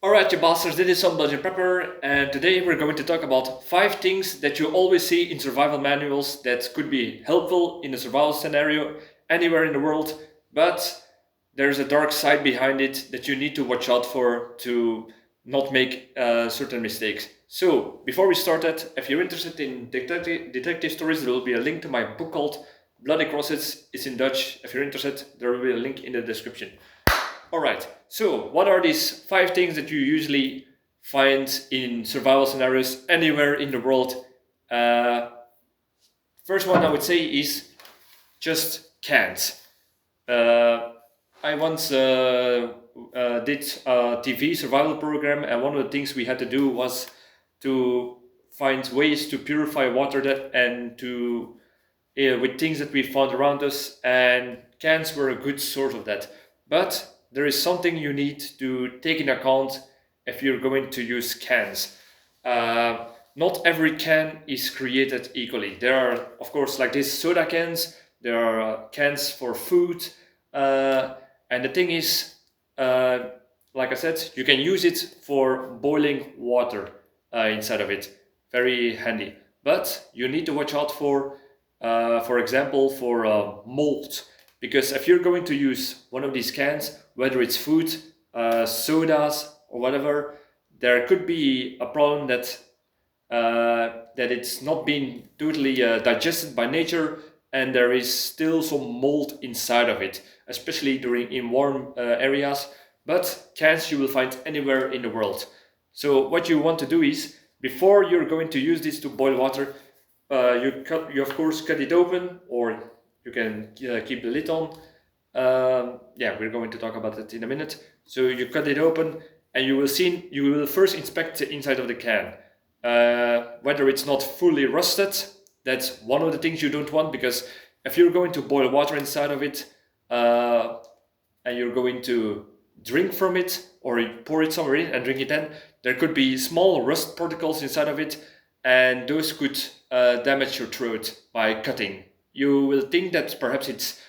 Alright, you bastards, this is Some-Belgian-prepper, and today we're going to talk about 5 things that you always see in survival manuals that could be helpful in a survival scenario anywhere in the world, but there's a dark side behind it that you need to watch out for to not make certain mistakes. So, before we start that, if you're interested in detective stories, there will be a link to my book called Bloody Crosses. It's in Dutch. If you're interested, there will be a link in the description. Alright, so what are these 5 things that you usually find in survival scenarios anywhere in the world? First one I would say is just cans. I once did a TV survival program, and one of the things we had to do was to find ways to purify water and to with things that we found around us, and cans were a good source of that. But there is something you need to take in account if you're going to use cans. Not every can is created equally. There are, of course, like these soda cans, there are cans for food, and the thing is, like I said, you can use it for boiling water inside of it. Very handy. But you need to watch out for example, for mold. Because if you're going to use one of these cans, whether it's food, sodas, or whatever, there could be a problem that it's not being totally digested by nature, and there is still some mold inside of it, especially during in warm areas. But cans you will find anywhere in the world. So what you want to do is, before you're going to use this to boil water, you of course cut it open, or you can keep the lid on. Yeah, we're going to talk about it in a minute. So you cut it open, and you will first inspect the inside of the can. Whether it's not fully rusted, that's one of the things you don't want, because if you're going to boil water inside of it, and you're going to drink from it, or you pour it somewhere in and drink it in, there could be small rust particles inside of it, and those could damage your throat by cutting. You will think that perhaps it's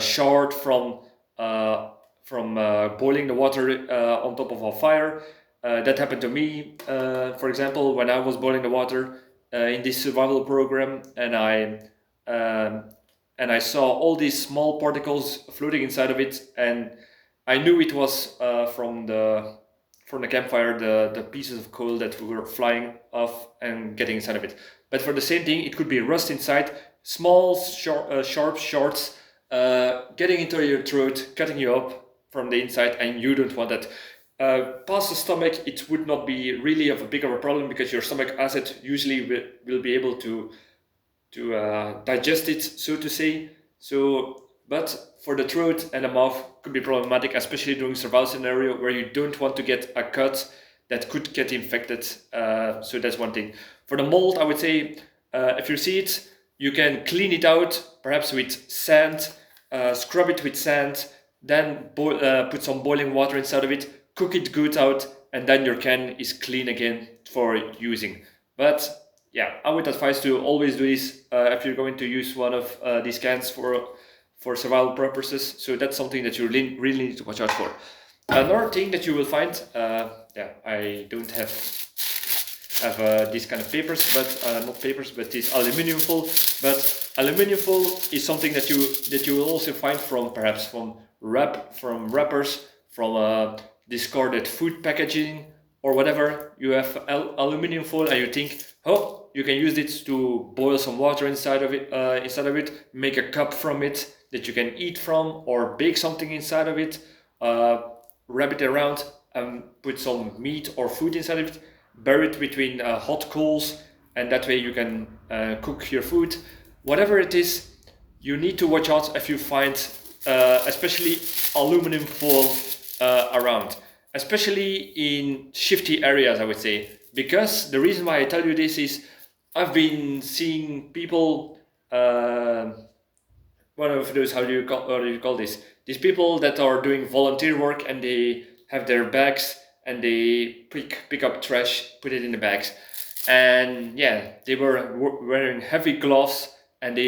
shard from boiling the water on top of a fire. That happened to me, for example, when I was boiling the water in this survival program, and I saw all these small particles floating inside of it, and I knew it was from the campfire, the pieces of coal that were flying off and getting inside of it. But for the same thing, it could be rust inside, small sharp shards getting into your throat, cutting you up from the inside, and you don't want that. Past the stomach, it would not be really of a big of a problem, because your stomach acid usually will be able to digest it, so to say. So, but for the throat and the mouth could be problematic, especially during survival scenario where you don't want to get a cut that could get infected. So that's one thing. For the mold, I would say, if you see it, you can clean it out, perhaps with sand, scrub it with sand, then put some boiling water inside of it, cook it good out, and then your can is clean again for using. But yeah, I would advise to always do this if you're going to use one of these cans for survival purposes. So that's something that you really need to watch out for. Another thing that you will find, yeah, I don't have these kind of papers, but not papers, but this aluminium foil. But aluminium foil is something that you will also find perhaps from wrappers, from discarded food packaging, or whatever. You have aluminium foil, and you think, oh, you can use it to boil some water inside of it, make a cup from it that you can eat from, or bake something inside of it, wrap it around and put some meat or food inside of it, bury it between hot coals, and that way you can cook your food. Whatever it is, you need to watch out if you find especially aluminum foil around, especially in shifty areas, I would say. Because the reason why I tell you this is, I've been seeing people, one of those, what do you call this? These people that are doing volunteer work, and they have their bags, and they pick up trash, put it in the bags. And yeah, they were wearing heavy gloves, and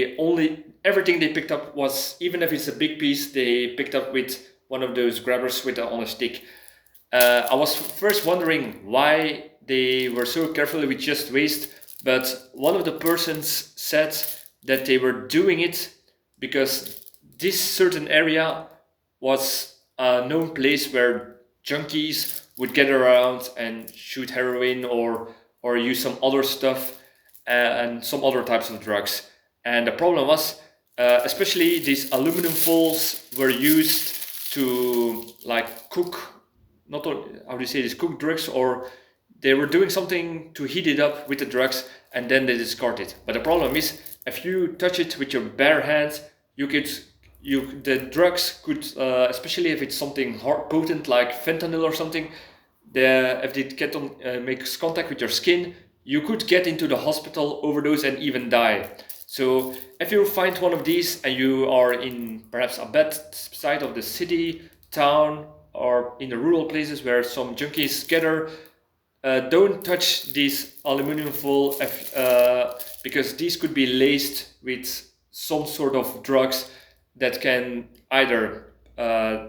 everything they picked up was, even if it's a big piece, they picked up with one of those grabbers on a stick. I was first wondering why they were so careful with just waste, but one of the persons said that they were doing it because this certain area was a known place where junkies would gather around and shoot heroin or use some other stuff and some other types of drugs. And the problem was, especially these aluminum foils were used to like cook, not how do you say this, cook drugs, or they were doing something to heat it up with the drugs and then they discard it. But the problem is, if you touch it with your bare hands, the drugs could, especially if it's something hard, potent like fentanyl or something, if it makes contact with your skin, you could get into the hospital, overdose, and even die. So if you find one of these and you are in perhaps a bad side of the city, town, or in the rural places where some junkies gather, don't touch these aluminum foil because these could be laced with some sort of drugs that can either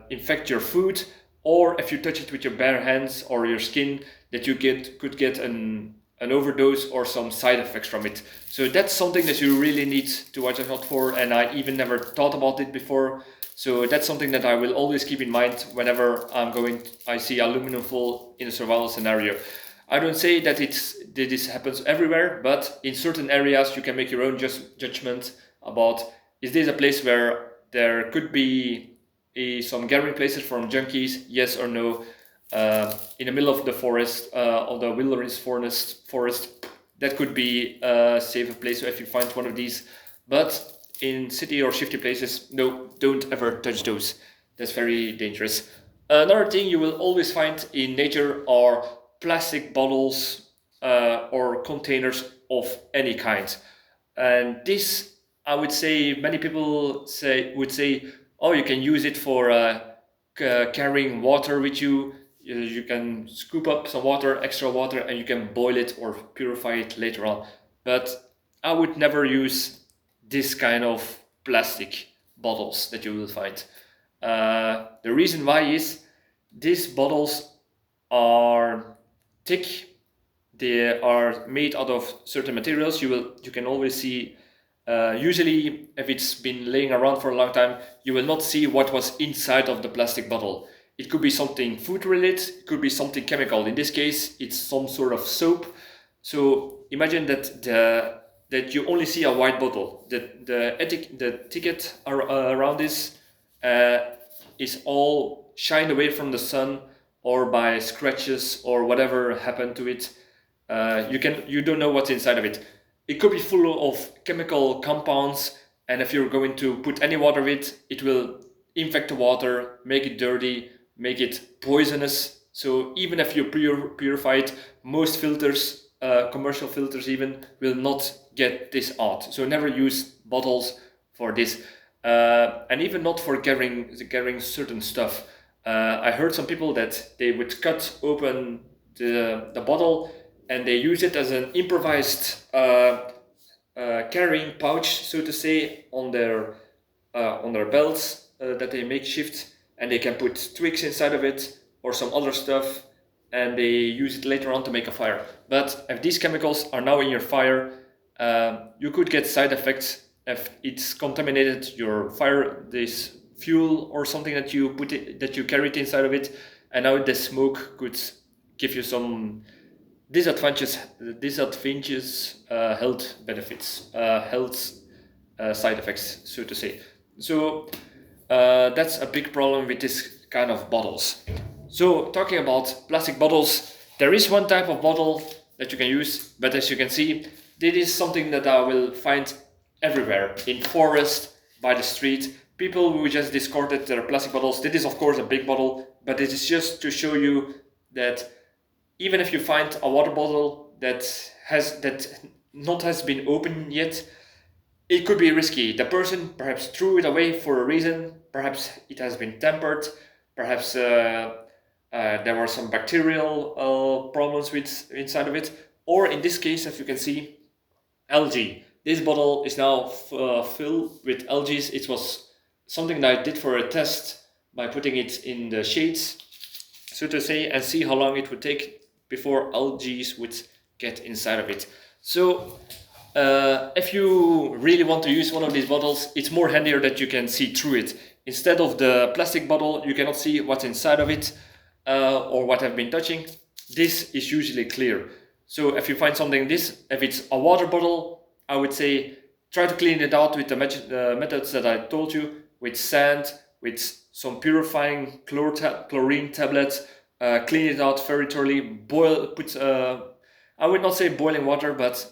infect your food, or if you touch it with your bare hands or your skin, that you could get an overdose or some side effects from it. So that's something that you really need to watch out for, and I even never thought about it before. So that's something that I will always keep in mind whenever I see aluminum foil in a survival scenario. I don't say that this happens everywhere, but in certain areas you can make your own judgment about, is this a place where there could be some gathering places from junkies, yes or no? In the middle of the forest, of the wilderness forest, that could be a safer place if you find one of these. But in city or shifty places, no, don't ever touch those. That's very dangerous. Another thing you will always find in nature are plastic bottles or containers of any kind. And this, I would say, many people would say, oh, you can use it for carrying water with you. You can scoop up some water, extra water, and you can boil it or purify it later on. But I would never use this kind of plastic bottles that you will find. The reason why is these bottles are thick. They are made out of certain materials. You can always see. Usually, if it's been laying around for a long time, you will not see what was inside of the plastic bottle. It could be something food related, it could be something chemical. In this case, it's some sort of soap. So imagine that you only see a white bottle. The ticket around this is all shined away from the sun or by scratches or whatever happened to it. You don't know what's inside of it. It could be full of chemical compounds, and if you're going to put any water in it, it will infect the water, make it dirty, make it poisonous. So even if you purify it, most filters, commercial filters even, will not get this out. So never use bottles for this, and even not for carrying certain stuff. I heard some people that they would cut open the bottle and they use it as an improvised carrying pouch, so to say, on their belts that they make shift, and they can put twigs inside of it or some other stuff, and they use it later on to make a fire. But if these chemicals are now in your fire, you could get side effects if it's contaminated your fire, this fuel or something that you carried inside of it, and now the smoke could give you some disadvantages, health benefits, health side effects, so to say. So that's a big problem with this kind of bottles. So talking about plastic bottles, there is one type of bottle that you can use, but as you can see, this is something that I will find everywhere, in forest, by the street. People who just discarded their plastic bottles. This is of course a big bottle, but it is just to show you that even if you find a water bottle that has been opened yet, it could be risky. The person perhaps threw it away for a reason. Perhaps it has been tampered. Perhaps there were some bacterial problems inside of it. Or in this case, as you can see, algae. This bottle is now filled with algae. It was something that I did for a test by putting it in the shades. so to say, and see how long it would take before algae would get inside of it. So if you really want to use one of these bottles, it's more handier that you can see through it. Instead of the plastic bottle, you cannot see what's inside of it or what I've been touching. This is usually clear. So if you find something if it's a water bottle, I would say try to clean it out with the methods that I told you, with sand, with some purifying chlorine tablets. Clean it out very thoroughly. I would not say boiling water, but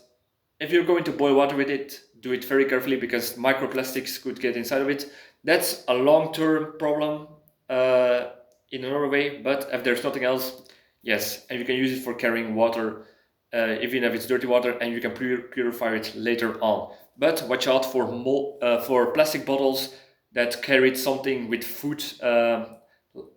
if you're going to boil water with it, do it very carefully because microplastics could get inside of it. That's a long-term problem in another way, but if there's nothing else, yes, and you can use it for carrying water, even if it's dirty water, and you can purify it later on. But watch out for plastic bottles that carried something with food,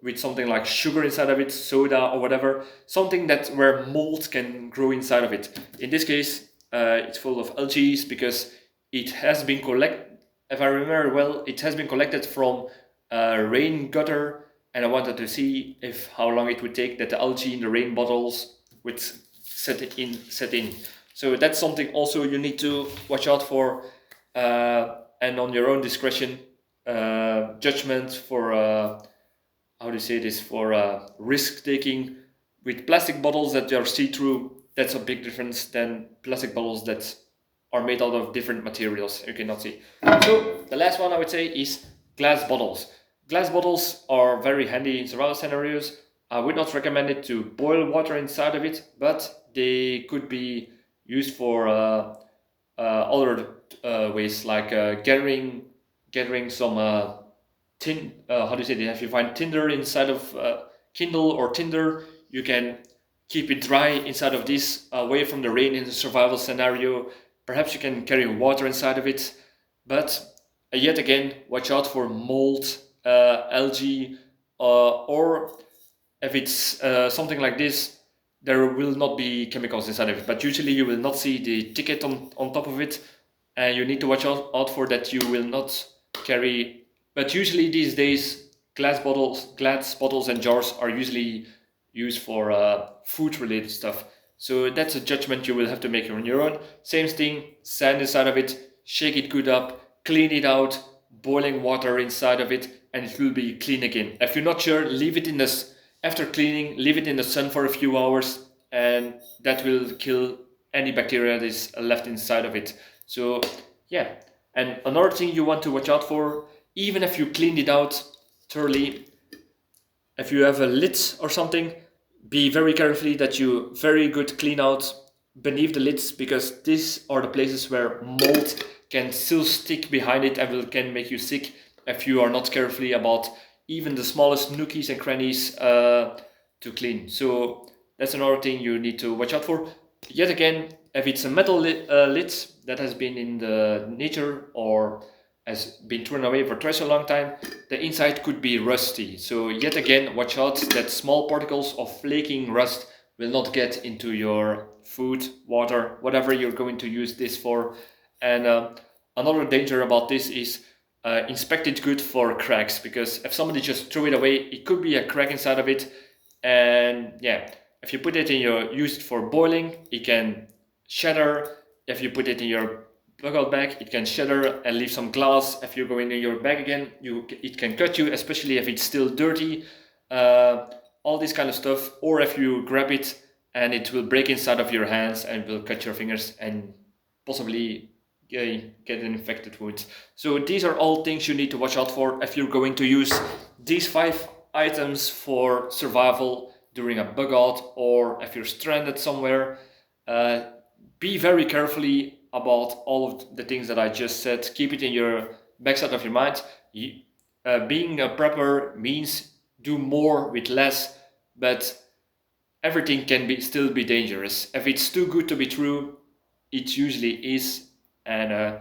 with something like sugar inside of it, soda or whatever, something where mold can grow inside of it. In this case, it's full of algae because it has been collected. If I remember well, it has been collected from a rain gutter, and I wanted to see how long it would take that the algae in the rain bottles would set in. So that's something also you need to watch out for, and on your own discretion, judgment for how do you say this, for risk taking with plastic bottles that are see-through. That's a big difference than plastic bottles that are made out of different materials you cannot see. So the last one I would say is glass bottles. Glass bottles are very handy in survival scenarios. I would not recommend it to boil water inside of it, but they could be used for other ways, like gathering some how do you say that? If you find tinder inside of Kindle or Tinder, you can keep it dry inside of this, away from the rain in the survival scenario. Perhaps you can carry water inside of it, but yet again, watch out for mold, algae, or if it's something like this, there will not be chemicals inside of it, but usually you will not see the ticket on top of it, and you need to watch out for that you will not carry. But usually these days, glass bottles and jars are usually used for food related stuff. So that's a judgment you will have to make on your own. Same thing, sand inside of it, shake it good up, clean it out, boiling water inside of it, and it will be clean again. If you're not sure, leave it in after cleaning, leave it in the sun for a few hours, and that will kill any bacteria that is left inside of it. So yeah, and another thing you want to watch out for, even if you cleaned it out thoroughly, if you have a lid or something, be very carefully that you very good clean out beneath the lids, because these are the places where mold can still stick behind it and can make you sick if you are not carefully about even the smallest nookies and crannies to clean. So that's another thing you need to watch out for. Yet again, if it's a metal lid that has been in the nature or has been thrown away for such a long time, the inside could be rusty. So yet again, watch out that small particles of flaking rust will not get into your food, water, whatever you're going to use this for. And another danger about this is inspect it good for cracks, because if somebody just threw it away, it could be a crack inside of it. And yeah, if you put it use it for boiling, it can shatter. If you put it in your bug-out bag, it can shatter and leave some glass. If you go into your bag again, it can cut you, especially if it's still dirty. All this kind of stuff. Or if you grab it and it will break inside of your hands and will cut your fingers and possibly get an infected wound. So these are all things you need to watch out for if you're going to use these 5 items for survival during a bug out, or if you're stranded somewhere. Be very carefully about all of the things that I just said. Keep it in your backside of your mind. Being a prepper means do more with less, but everything can still be dangerous. If it's too good to be true, it usually is. And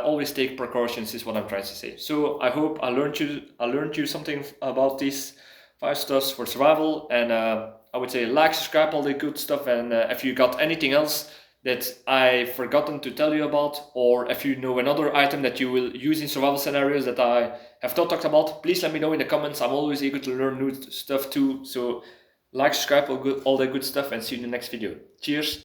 always take precautions is what I'm trying to say. So I hope I learned you something about these 5 stuffs for survival. And I would say like, subscribe, all the good stuff. And if you got anything else that I've forgotten to tell you about, or if you know another item that you will use in survival scenarios that I have not talked about, please let me know in the comments. I'm always eager to learn new stuff too. So like, subscribe, all that good stuff, and see you in the next video. Cheers!